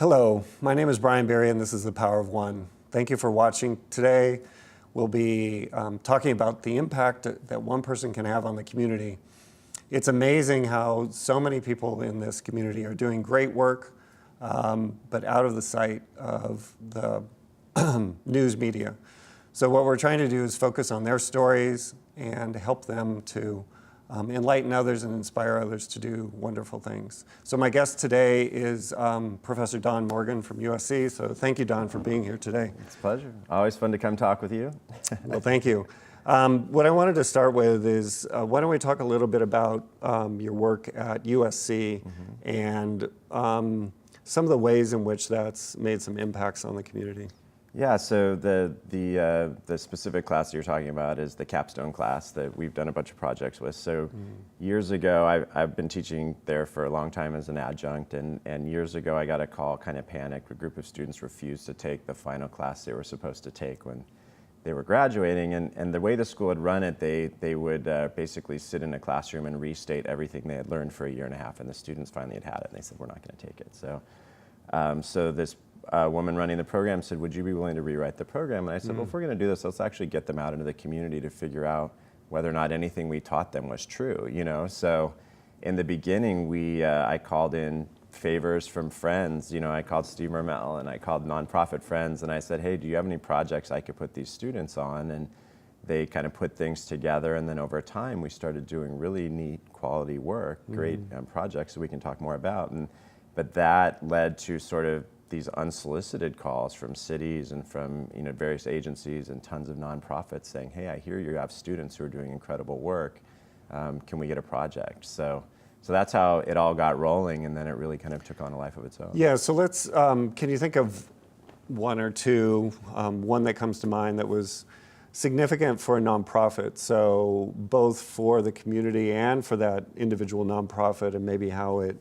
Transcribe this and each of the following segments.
Hello, my name is Brian Berry and this is The Power of One. Thank you for watching. Today we'll be talking about the impact that one person can have on the community. It's amazing how so many people in this community are doing great work, but out of the sight of the news media. So what we're trying to do is focus on their stories and help them to enlighten others and inspire others to do wonderful things. So my guest today is Professor Don Morgan from USC. So thank you, Don, for being here today. It's a pleasure. Always fun to come talk with you. Well, thank you. What I wanted to start with is, why don't we talk a little bit about your work at USC and some of the ways in which that's made some impacts on the community. Yeah, so the specific class you're talking about is the Capstone class that we've done a bunch of projects with. So years ago, I've been teaching there for a long time as an adjunct, and years ago I got a call, kind of panicked. A group of students refused to take the final class they were supposed to take when they were graduating, and the way the school had run it, they would basically sit in a classroom and restate everything they had learned for a year and a half, and the students finally had it, and they said, we're not going to take it. So this woman running the program said, would you be willing to rewrite the program? And I said, well, if we're going to do this, let's actually get them out into the community to figure out whether or not anything we taught them was true, you know? So in the beginning, I called in favors from friends. You know, I called Steve Mermel and I called nonprofit friends and I said, hey, do you have any projects I could put these students on? And they kind of put things together, and then over time we started doing really neat quality work, great projects that we can talk more about. But that led to sort of these unsolicited calls from cities and from various agencies and tons of nonprofits saying, hey, I hear you have students who are doing incredible work. Can we get a project? So that's how it all got rolling, and then it really kind of took on a life of its own. Yeah, so let's, can you think of one or two, one that comes to mind that was significant for a nonprofit, so both for the community and for that individual nonprofit, and maybe how it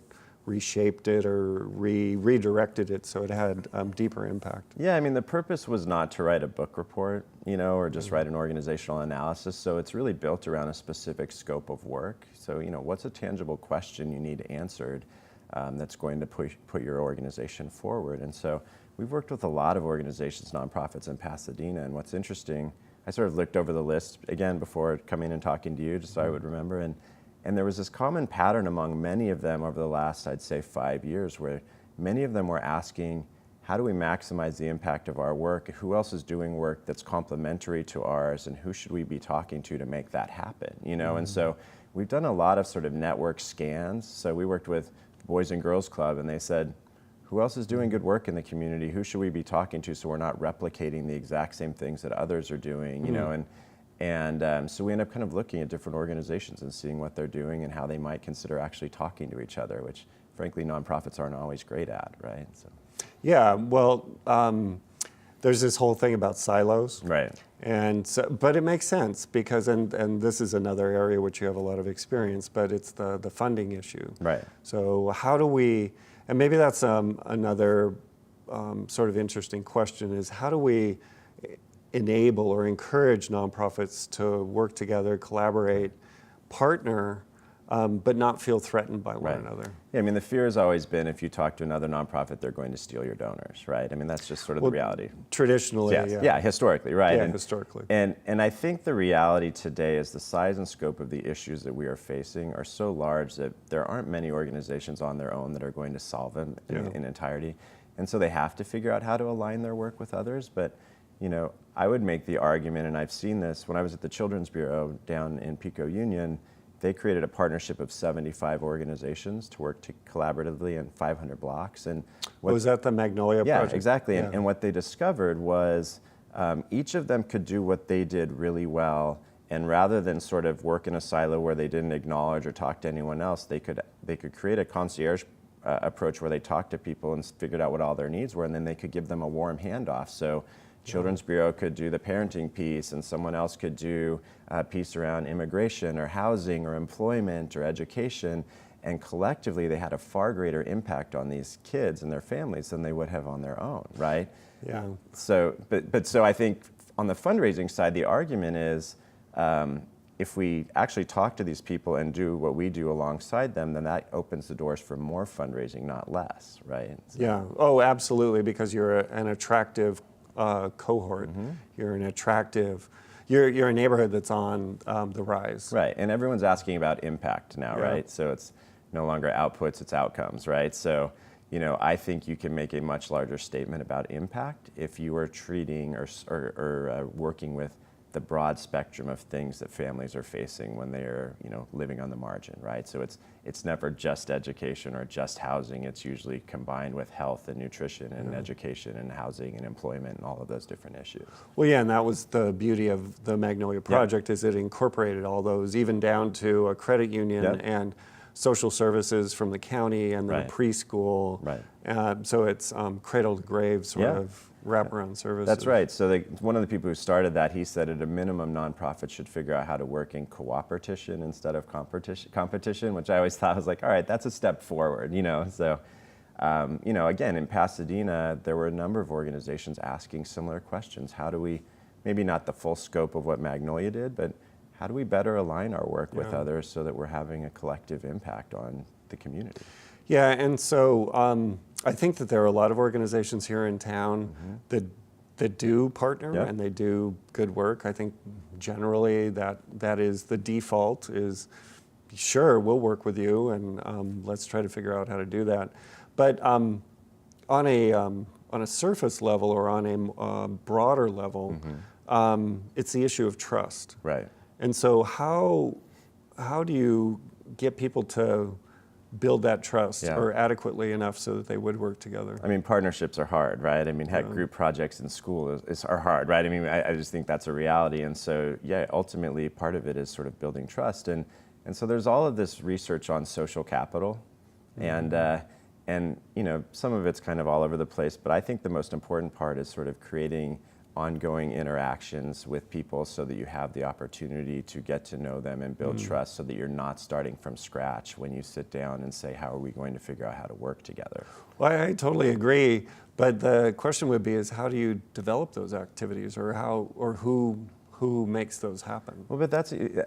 reshaped it or redirected it so it had deeper impact? Yeah, I mean, the purpose was not to write a book report, or just write an organizational analysis. So it's really built around a specific scope of work. So, what's a tangible question you need answered that's going to put your organization forward? And so we've worked with a lot of organizations, nonprofits in Pasadena. And what's interesting, I sort of looked over the list again before coming and talking to you, just so I would remember. And there was this common pattern among many of them over the last, I'd say, 5 years, where many of them were asking, how do we maximize the impact of our work? Who else is doing work that's complementary to ours, and who should we be talking to make that happen? And so we've done a lot of sort of network scans. So we worked with the Boys and Girls Club, and they said, who else is doing good work in the community? Who should we be talking to so we're not replicating the exact same things that others are doing? So we end up kind of looking at different organizations and seeing what they're doing and how they might consider actually talking to each other, which frankly nonprofits aren't always great at, right? So. Yeah, well, there's this whole thing about silos. Right. And so, but it makes sense because, and this is another area which you have a lot of experience, but it's the funding issue. Right. So how do we, and maybe that's another sort of interesting question, is how do we enable or encourage nonprofits to work together, collaborate, partner, but not feel threatened by one another? Yeah, I mean, the fear has always been if you talk to another nonprofit, they're going to steal your donors, right? I mean, that's just sort of the reality. Traditionally, yes. Yeah, historically, right? Yeah, historically. And I think the reality today is the size and scope of the issues that we are facing are so large that there aren't many organizations on their own that are going to solve them in entirety. And so they have to figure out how to align their work with others. But I would make the argument, and I've seen this when I was at the Children's Bureau down in Pico Union. They created a partnership of 75 organizations to work collaboratively in 500 blocks. And was that the Magnolia project? Yeah, exactly. Yeah. And what they discovered was each of them could do what they did really well. And rather than sort of work in a silo where they didn't acknowledge or talk to anyone else, they could create a concierge approach where they talked to people and figured out what all their needs were, and then they could give them a warm handoff. So Children's Bureau could do the parenting piece, and someone else could do a piece around immigration or housing or employment or education, and collectively they had a far greater impact on these kids and their families than they would have on their own, right? Yeah. So, but I think on the fundraising side, the argument is if we actually talk to these people and do what we do alongside them, then that opens the doors for more fundraising, not less, right? So, Yeah. Oh, absolutely. Because you're an attractive cohort. You're an attractive. You're a neighborhood that's on the rise. right, and everyone's asking about impact now, Yeah. right? So it's no longer outputs, it's outcomes, right? So, I think you can make a much larger statement about impact if you are treating or working with the broad spectrum of things that families are facing when they're, living on the margin, right? So it's never just education or just housing. It's usually combined with health and nutrition and education and housing and employment and all of those different issues. Well, yeah, and that was the beauty of the Magnolia Project is it incorporated all those, even down to a credit union Yep. and social services from the county and then Right. a preschool. Right. So it's cradle to grave sort Yeah. of wraparound services. That's right. So one of the people who started that, he said at a minimum, nonprofits should figure out how to work in cooperation instead of competition, which I always thought was like, all right, that's a step forward, So, again, in Pasadena, there were a number of organizations asking similar questions. How do we, maybe not the full scope of what Magnolia did, but how do we better align our work with others so that we're having a collective impact on the community? Yeah, and so I think that there are a lot of organizations here in town that do partner Yep. and they do good work. I think generally that is the default is, sure, we'll work with you and let's try to figure out how to do that. But on a surface level or on a broader level, it's the issue of trust. Right. And so how do you get people to build that trust or adequately enough so that they would work together? I mean, partnerships are hard, right? I mean, heck, group projects in school are hard, right? I mean, I just think that's a reality. And so, yeah, ultimately part of it is sort of building trust. And so there's all of this research on social capital. And some of it's kind of all over the place. But I think the most important part is sort of creating ongoing interactions with people so that you have the opportunity to get to know them and build trust so that you're not starting from scratch when you sit down and say, how are we going to figure out how to work together? Well, I totally agree. But the question would be is how do you develop those activities or who makes those happen? Well, but that's, it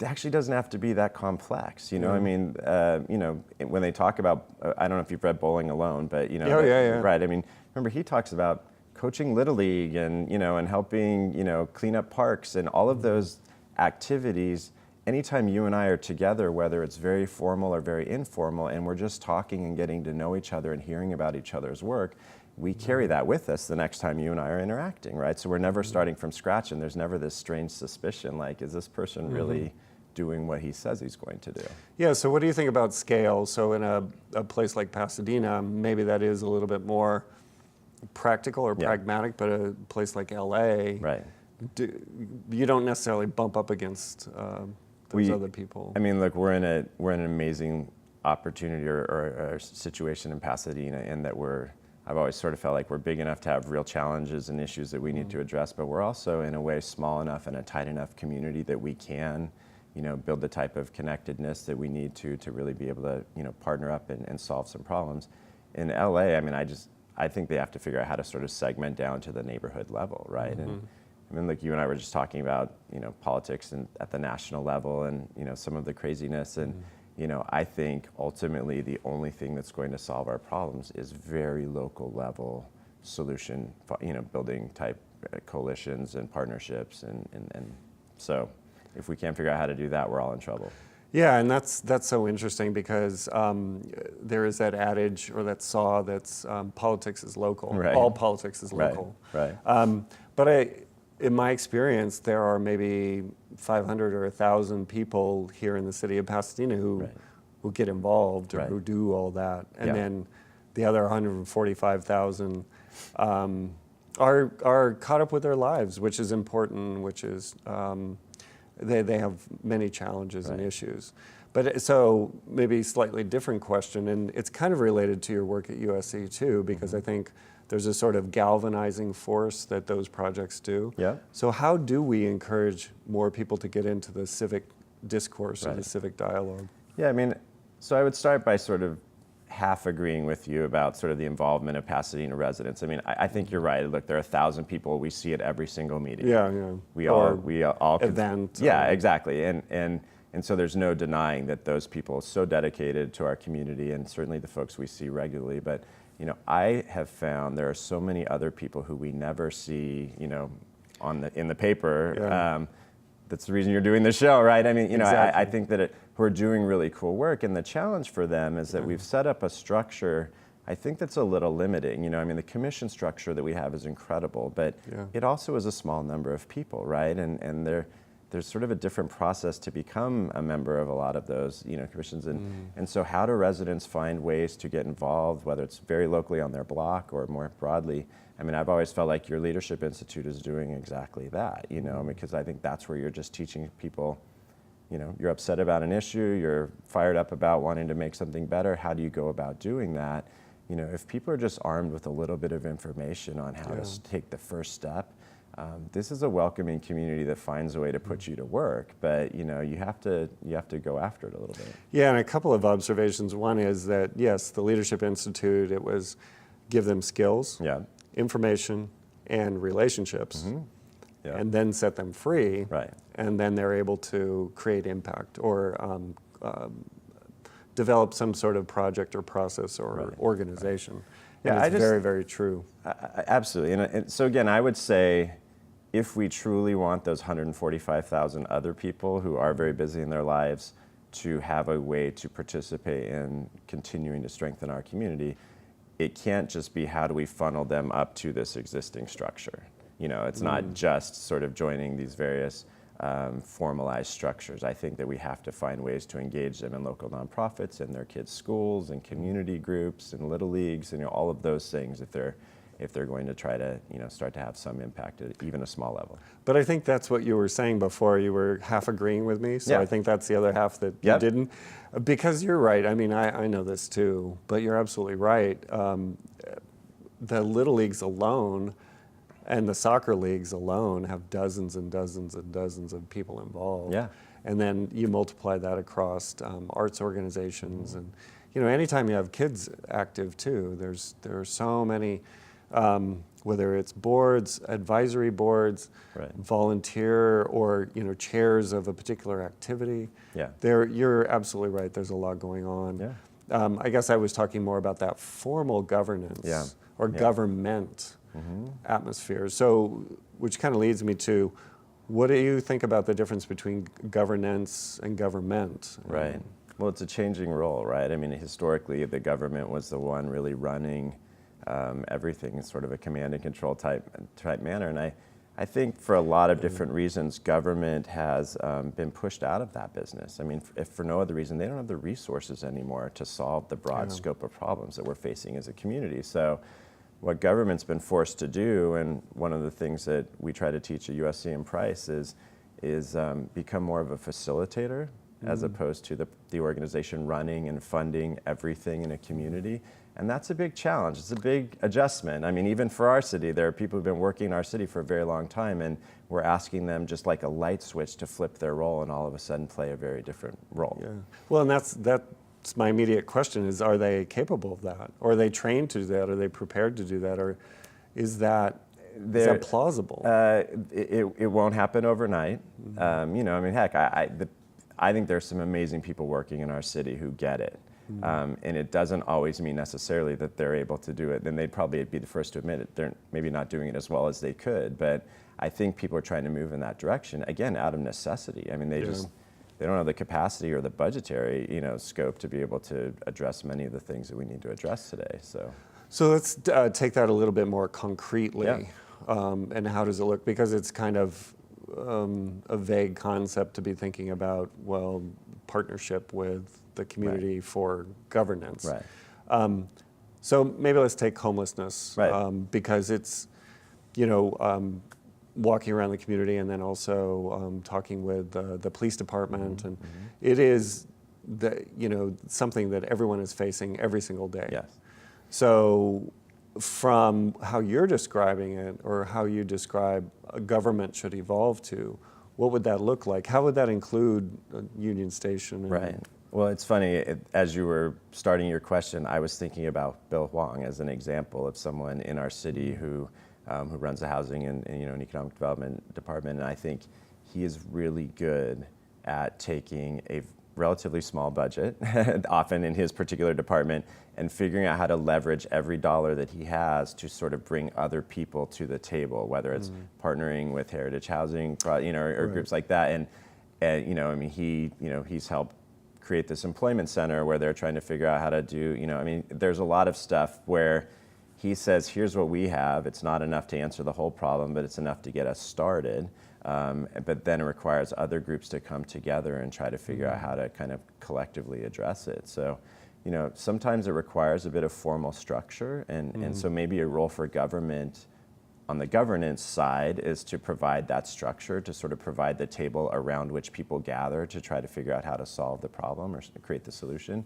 actually doesn't have to be that complex, I mean, when they talk about, I don't know if you've read Bowling Alone, but Yeah. right, I mean, remember he talks about coaching Little League and, and helping, clean up parks and all of those activities. Anytime you and I are together, whether it's very formal or very informal, and we're just talking and getting to know each other and hearing about each other's work, we carry that with us the next time you and I are interacting, right? So we're never starting from scratch, and there's never this strange suspicion, like, is this person really doing what he says he's going to do? Yeah, so what do you think about scale? So in a place like Pasadena, maybe that is a little bit more practical or pragmatic, but a place like LA, Right. You don't necessarily bump up against those other people. I mean, look, we're in an amazing opportunity or situation in Pasadena in that I've always sort of felt like we're big enough to have real challenges and issues that we need to address, but we're also in a way small enough and a tight enough community that we can, build the type of connectedness that we need to really be able to, partner up and solve some problems. In LA, I mean, I think they have to figure out how to sort of segment down to the neighborhood level, right? And I mean, like you and I were just talking about, politics and at the national level and, some of the craziness. And, I think ultimately the only thing that's going to solve our problems is very local level solution, building type coalitions and partnerships. And so if we can't figure out how to do that, we're all in trouble. Yeah, and that's so interesting because there is that adage or that saw that's politics is local. Right. All politics is local. Right. But in my experience, there are maybe 500 or 1,000 people here in the city of Pasadena who get involved or who do all that, and then the other 145,000 are caught up with their lives, which is important. Which is they have many challenges and issues. But so maybe slightly different question, and it's kind of related to your work at USC too, because I think there's a sort of galvanizing force that those projects do. Yeah. So how do we encourage more people to get into the civic discourse or the civic dialogue? Yeah, I mean, so I would start by sort of half agreeing with you about sort of the involvement of Pasadena residents. I mean, I think you're right. Look, there are 1,000 people. We see it every single meeting. Yeah, yeah. We all event. Yeah, exactly. And so there's no denying that those people are so dedicated to our community, and certainly the folks we see regularly. But I have found there are so many other people who we never see, in the paper. Yeah. That's the reason you're doing the show, right? I mean, Exactly. I think that who are doing really cool work, and the challenge for them is that we've set up a structure, I think that's a little limiting. I mean, the commission structure that we have is incredible, but it also is a small number of people, right? And there's sort of a different process to become a member of a lot of those, commissions. And so how do residents find ways to get involved, whether it's very locally on their block or more broadly? I mean, I've always felt like your Leadership Institute is doing exactly that, because I think that's where you're just teaching people, you're upset about an issue, you're fired up about wanting to make something better. How do you go about doing that? If people are just armed with a little bit of information on how to take the first step, this is a welcoming community that finds a way to put you to work, but you have to go after it a little bit. Yeah, and a couple of observations. One is that yes, the Leadership Institute, it was give them skills, information, and relationships, and then set them free, Right. and then they're able to create impact or develop some sort of project or process or organization. Yeah, and it's very, very true. Absolutely. And so again, I would say if we truly want those 145,000 other people who are very busy in their lives to have a way to participate in continuing to strengthen our community, it can't just be how do we funnel them up to this existing structure. It's not just sort of joining these various formalized structures. I think that we have to find ways to engage them in local nonprofits, in their kids' schools, and community groups, and little leagues, and all of those things if they're going to try to start to have some impact at even a small level. But I think that's what you were saying before. You were half agreeing with me, so I think that's the other half that you didn't. Because you're right. I mean, I know this too, but you're absolutely right. The little leagues alone and the soccer leagues alone have dozens and dozens and dozens of people involved. Yeah. And then you multiply that across arts organizations, and anytime you have kids active too, there are so many. Whether it's boards, advisory boards, volunteer, or chairs of a particular activity. Yeah. You're absolutely right. There's a lot going on. Yeah. I guess I was talking more about that formal governance or government atmosphere. So, which kind of leads me to, what do you think about the difference between governance and government? Right. Well, it's a changing role, right? I mean, historically, the government was the one really running everything in sort of a command and control type manner. And I think for a lot of different reasons, government has been pushed out of that business. I mean, if for no other reason, they don't have the resources anymore to solve the broad scope of problems that we're facing as a community. So what government's been forced to do, and one of the things that we try to teach at USC and Price is become more of a facilitator as opposed to the organization running and funding everything in a community. And that's a big challenge. It's a big adjustment. I mean, even for our city, there are people who've been working in our city for a very long time, and we're asking them just like a light switch to flip their role and all of a sudden play a very different role. Yeah. Well, and that's my immediate question is, are they capable of that? Or are they trained to do that? Are they prepared to do that? Or is that plausible? It won't happen overnight. I mean, heck, I think there's some amazing people working in our city who get it. And it doesn't always mean necessarily that they're able to do it. Then they'd probably be the first to admit it. They're maybe not doing it as well as they could, but I think people are trying to move in that direction, again, out of necessity. I mean, they don't have the capacity or the budgetary, scope to be able to address many of the things that we need to address today. So let's take that a little bit more concretely. And how does it look? Because it's kind of a vague concept to be thinking about, well, partnership with the community for governance. Right. So maybe let's take homelessness, because it's, walking around the community and then also talking with the police department, and it is something that everyone is facing every single day. Yes. So from how you're describing it, or how you describe a government should evolve to, what would that look like? How would that include Union Station Well, it's funny, as you were starting your question, I was thinking about Bill Huang as an example of someone in our city who runs the housing and an economic development department, and I think he is really good at taking a relatively small budget, often in his particular department, and figuring out how to leverage every dollar that he has to sort of bring other people to the table, whether it's partnering with Heritage Housing, or groups like that, and I mean, he's helped create this employment center where they're trying to figure out how to do, I mean, there's a lot of stuff where he says, here's what we have. It's not enough to answer the whole problem, but it's enough to get us started. But then it requires other groups to come together and try to figure out how to kind of collectively address it. So, sometimes it requires a bit of formal structure, and so maybe a role for government on the governance side is to provide that structure, to sort of provide the table around which people gather to try to figure out how to solve the problem or create the solution.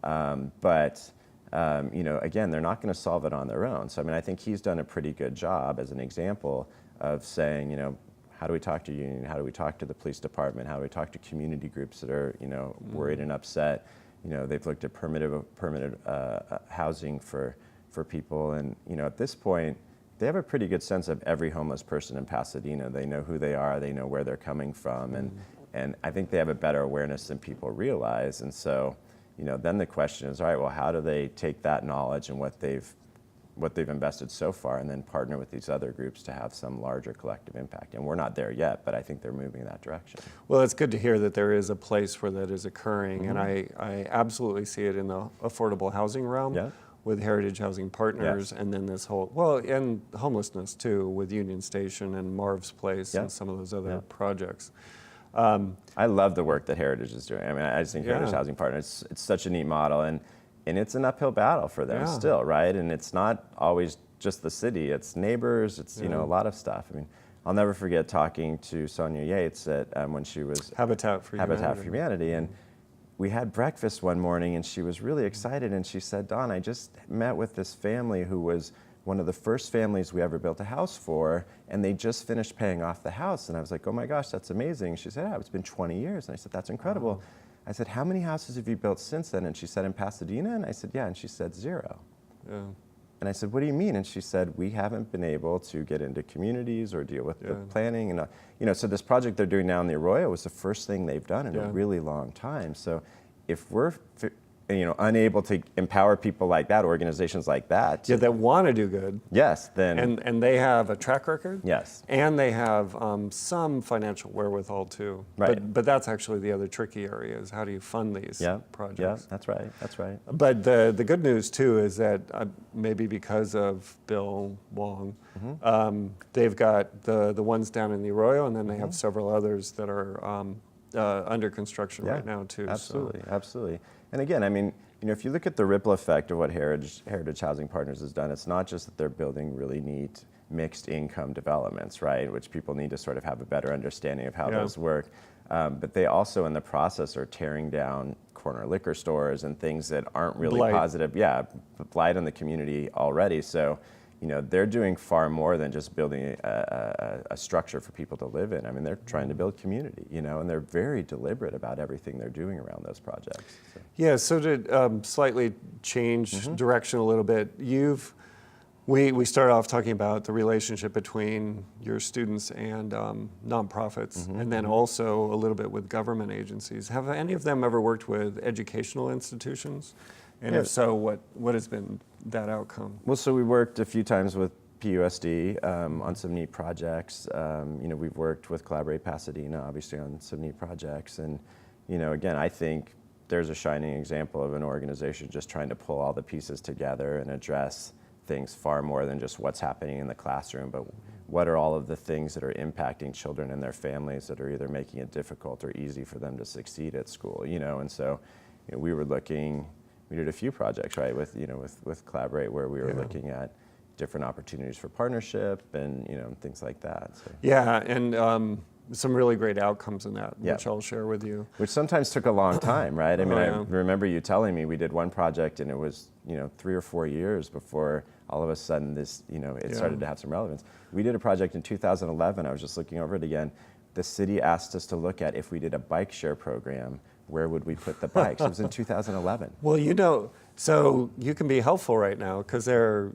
But again, they're not going to solve it on their own. So I mean, I think he's done a pretty good job as an example of saying, how do we talk to union? How do we talk to the police department? How do we talk to community groups that are, worried and upset? They've looked at permitted housing for people, and at this point, they have a pretty good sense of every homeless person in Pasadena. They know who they are, they know where they're coming from, and I think they have a better awareness than people realize. And so, then the question is, all right, well, how do they take that knowledge and what they've invested so far and then partner with these other groups to have some larger collective impact? And we're not there yet, but I think they're moving in that direction. Well, it's good to hear that there is a place where that is occurring, and I absolutely see it in the affordable housing realm. Yeah. With Heritage Housing Partners, and then this whole, and homelessness too, with Union Station and Marv's Place and some of those other projects. I love the work that Heritage is doing. I mean, I just think Heritage Housing Partners, it's such a neat model, and it's an uphill battle for them still, right? And it's not always just the city, it's neighbors, it's a lot of stuff. I mean, I'll never forget talking to Sonia Yates when she was Habitat for Humanity, and we had breakfast one morning, and she was really excited, and she said, Don, I just met with this family who was one of the first families we ever built a house for, and they just finished paying off the house. And I was like, oh my gosh, that's amazing. She said, yeah, it's been 20 years. And I said, that's incredible. Wow. I said, how many houses have you built since then? And she said, in Pasadena? And I said, yeah. And she said, 0. Yeah. And I said, what do you mean? And she said, we haven't been able to get into communities or deal with the planning. And so this project they're doing now in the Arroyo was the first thing they've done in a really long time. So if we're unable to empower people like that, organizations like that, that want to do good, then and they have a track record, and they have some financial wherewithal too, right? But that's actually the other tricky area, is how do you fund these projects? Yeah, that's right. But the good news too is that maybe because of Bill Wong, they've got the ones down in the Arroyo, and then they have several others that are under construction right now too. Absolutely. And again, I mean, if you look at the ripple effect of what Heritage Housing Partners has done, it's not just that they're building really neat mixed income developments, right, which people need to sort of have a better understanding of how those work. But they also, in the process, are tearing down corner liquor stores and things that aren't really positive. Yeah, blight on the community already. So, they're doing far more than just building a structure for people to live in. I mean, they're trying to build community, and they're very deliberate about everything they're doing around those projects. So. Yeah, so to slightly change direction a little bit, we started off talking about the relationship between your students and nonprofits, and then also a little bit with government agencies. Have any of them ever worked with educational institutions? And if so, what has been that outcome? Well, so we worked a few times with PUSD on some neat projects. We've worked with Collaborate Pasadena, obviously, on some neat projects. And, again, I think there's a shining example of an organization just trying to pull all the pieces together and address things far more than just what's happening in the classroom, but what are all of the things that are impacting children and their families that are either making it difficult or easy for them to succeed at school, And so, we were looking. We did a few projects, right, with Collaborate, where we were looking at different opportunities for partnership and things like that. So. Yeah, and some really great outcomes in that, which I'll share with you. Which sometimes took a long time, right? I mean, I remember you telling me we did one project, and it was 3 or 4 years before all of a sudden this it started to have some relevance. We did a project in 2011. I was just looking over it again. The city asked us to look at if we did a bike share program where would we put the bikes? It was in 2011. Well, so you can be helpful right now because they're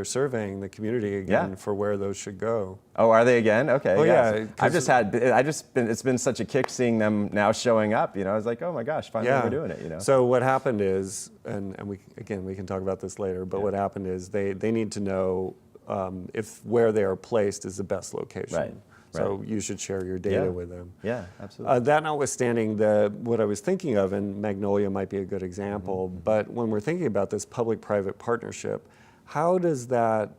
surveying the community again for where those should go. Oh, are they again? Okay. Oh, yes. yeah. It's been such a kick seeing them now showing up. I was like, oh my gosh, finally we're doing it. So what happened is, and we can talk about this later, but what happened is they need to know if where they are placed is the best location. Right. So you should share your data with them. Yeah, absolutely. That notwithstanding, what I was thinking of, and Magnolia might be a good example, but when we're thinking about this public-private partnership, how does that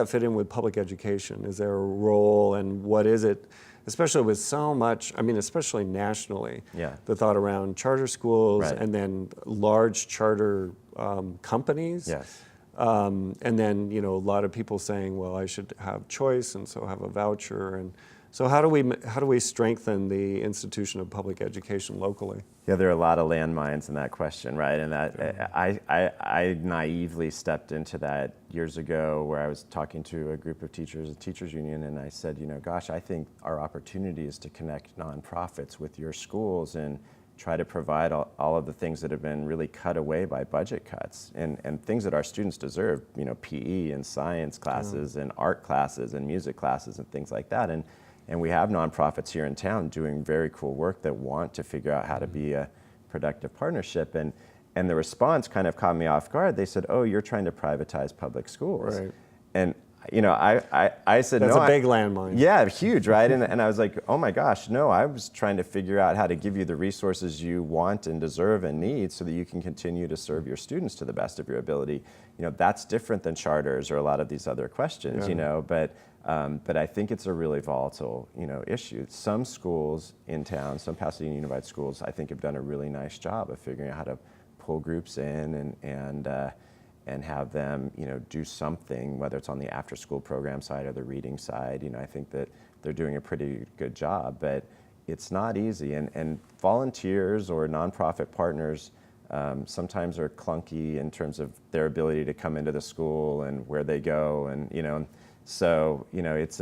fit in with public education? Is there a role, and what is it, especially with so much, especially nationally, the thought around charter schools and then large charter companies? Yes. And then, a lot of people saying, well, I should have choice and so have a voucher. And so how do we strengthen the institution of public education locally? Yeah, there are a lot of landmines in that question, right? And that I naively stepped into that years ago where I was talking to a group of teachers, a teachers union, and I said, gosh, I think our opportunity is to connect nonprofits with your schools and try to provide all of the things that have been really cut away by budget cuts and things that our students deserve, PE and science classes and art classes and music classes and things like that. And we have nonprofits here in town doing very cool work that want to figure out how to be a productive partnership. And the response kind of caught me off guard. They said, oh, you're trying to privatize public schools. Right. And I said, that's no. That's a big landmine. Yeah, huge, right? And I was like, oh my gosh, no, I was trying to figure out how to give you the resources you want and deserve and need so that you can continue to serve your students to the best of your ability. That's different than charters or a lot of these other questions, but I think it's a really volatile, issue. Some schools in town, some Pasadena Unified schools, I think have done a really nice job of figuring out how to pull groups in and have them, do something, whether it's on the after-school program side or the reading side. I think that they're doing a pretty good job, but it's not easy. And volunteers or nonprofit partners sometimes are clunky in terms of their ability to come into the school and where they go, and so it's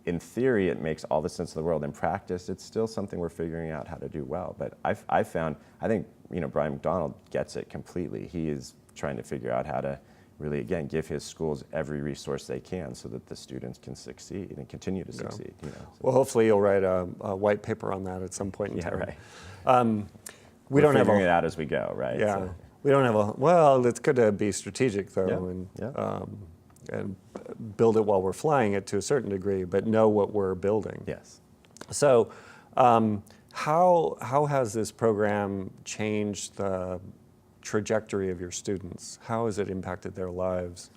in theory it makes all the sense in the world. In practice, it's still something we're figuring out how to do well. But I think Brian McDonald gets it completely. He is trying to figure out how to really, again, give his schools every resource they can so that the students can succeed and continue to succeed. Well, hopefully you'll write a white paper on that at some point in time. Right. We don't have figuring it out as we go, right? Yeah. So. We don't have it's good to be strategic, though, and build it while we're flying it to a certain degree, but know what we're building. Yes. So how has this program changed the trajectory of your students? How has it impacted their lives?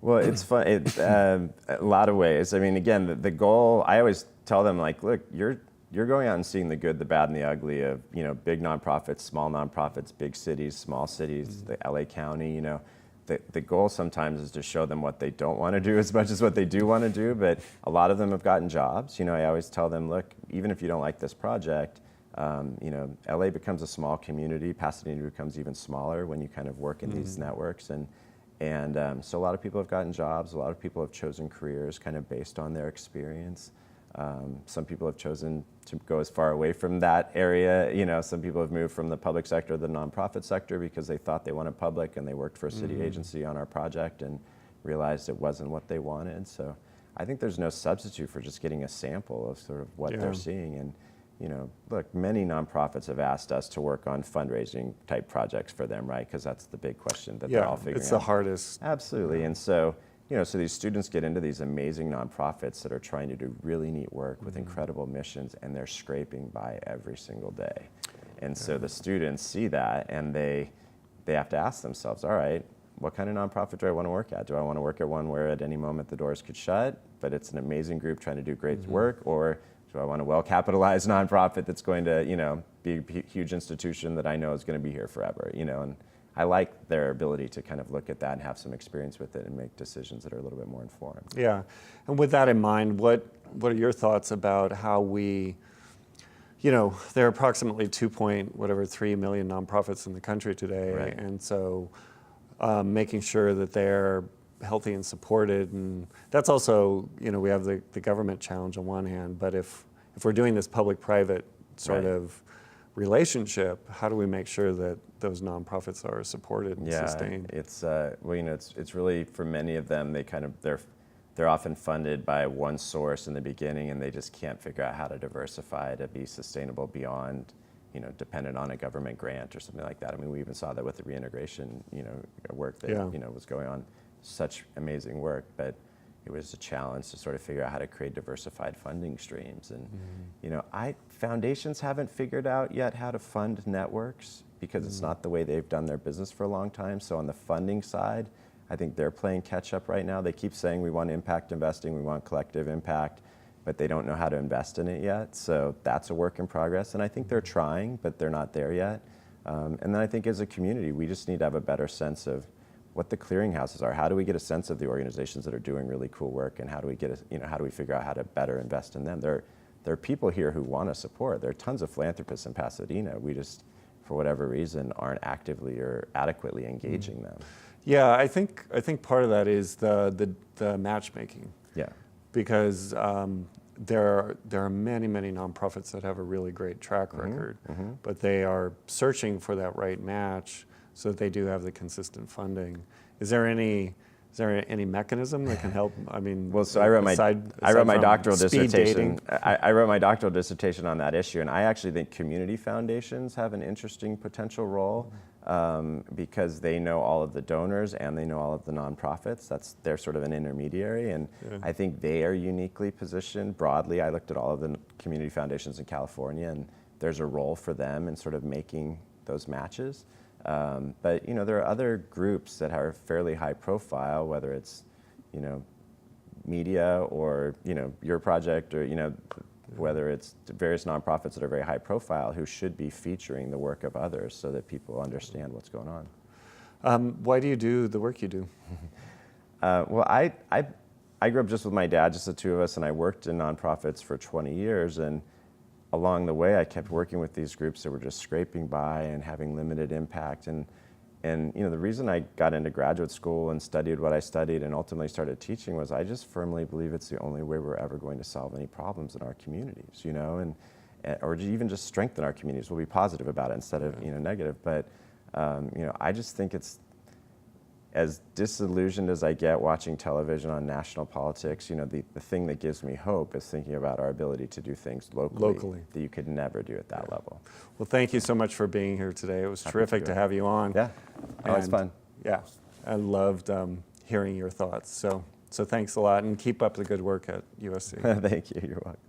Well, it's fun. A lot of ways. Again, the goal, I always tell them, like, look, you're going out and seeing the good, the bad, and the ugly of, big nonprofits, small nonprofits, big cities, small cities, the LA County, The goal sometimes is to show them what they don't want to do as much as what they do want to do, but a lot of them have gotten jobs. I always tell them, look, even if you don't like this project, LA becomes a small community. Pasadena becomes even smaller when you kind of work in these networks. And so a lot of people have gotten jobs. A lot of people have chosen careers kind of based on their experience. Some people have chosen to go as far away from that area. Some people have moved from the public sector to the nonprofit sector because they thought they wanted public and they worked for a city agency on our project and realized it wasn't what they wanted. So I think there's no substitute for just getting a sample of sort of what they're seeing. And look, many nonprofits have asked us to work on fundraising type projects for them, right? Because that's the big question that they're all figuring out. It's the hardest. Absolutely. And so, so these students get into these amazing nonprofits that are trying to do really neat work with incredible missions, and they're scraping by every single day. And so the students see that, and they have to ask themselves, all right, what kind of nonprofit do I want to work at? Do I want to work at one where at any moment the doors could shut, but it's an amazing group trying to do great work? Or do I want a well-capitalized nonprofit that's going to, be a huge institution that I know is going to be here forever, And I like their ability to kind of look at that and have some experience with it and make decisions that are a little bit more informed. Yeah, and with that in mind, what are your thoughts about how we, there are approximately 3 million nonprofits in the country today, Right. and so making sure that they're healthy and supported, and that's also, we have the government challenge on one hand, but if we're doing this public-private sort of relationship, how do we make sure that those nonprofits are supported and sustained? It's well, it's really, for many of them, they're often funded by one source in the beginning, and they just can't figure out how to diversify to be sustainable beyond, dependent on a government grant or something like that. I mean, we even saw that with the reintegration, work that was going on. Such amazing work, but it was a challenge to sort of figure out how to create diversified funding streams. And foundations haven't figured out yet how to fund networks, because it's not the way they've done their business for a long time. So on the funding side, I think they're playing catch up right now. They keep saying we want impact investing, we want collective impact, but they don't know how to invest in it yet. So that's a work in progress. And I think they're trying, but they're not there yet. And then I think as a community, we just need to have a better sense of what the clearinghouses are. How do we get a sense of the organizations that are doing really cool work, and how do we how do we figure out how to better invest in them? There are people here who want to support. There are tons of philanthropists in Pasadena. We just, for whatever reason, aren't actively or adequately engaging them. Yeah, I think part of that is the matchmaking. Yeah. Because there are many nonprofits that have a really great track record, but they are searching for that right match so that they do have the consistent funding. Is there any mechanism that can help? I mean, well, so I wrote my doctoral dissertation. I wrote my doctoral dissertation on that issue, and I actually think community foundations have an interesting potential role, because they know all of the donors and they know all of the nonprofits. They're sort of an intermediary, and I think they are uniquely positioned broadly. I looked at all of the community foundations in California, and there's a role for them in sort of making those matches. But there are other groups that are fairly high profile, whether it's media or your project, or whether it's various nonprofits that are very high profile, who should be featuring the work of others so that people understand what's going on. Why do you do the work you do? Well, I grew up just with my dad, just the two of us, and I worked in nonprofits for 20 years, and along the way, I kept working with these groups that were just scraping by and having limited impact. And the reason I got into graduate school and studied what I studied and ultimately started teaching was I just firmly believe it's the only way we're ever going to solve any problems in our communities, or even just strengthen our communities. We'll be positive about it instead of negative. But I just think it's, as disillusioned as I get watching television on national politics, the thing that gives me hope is thinking about our ability to do things locally. That you could never do at that level. Well, thank you so much for being here today. It was terrific to have you on. Yeah, it's fun. Yeah, I loved hearing your thoughts. So thanks a lot, and keep up the good work at USC. Thank you. You're welcome.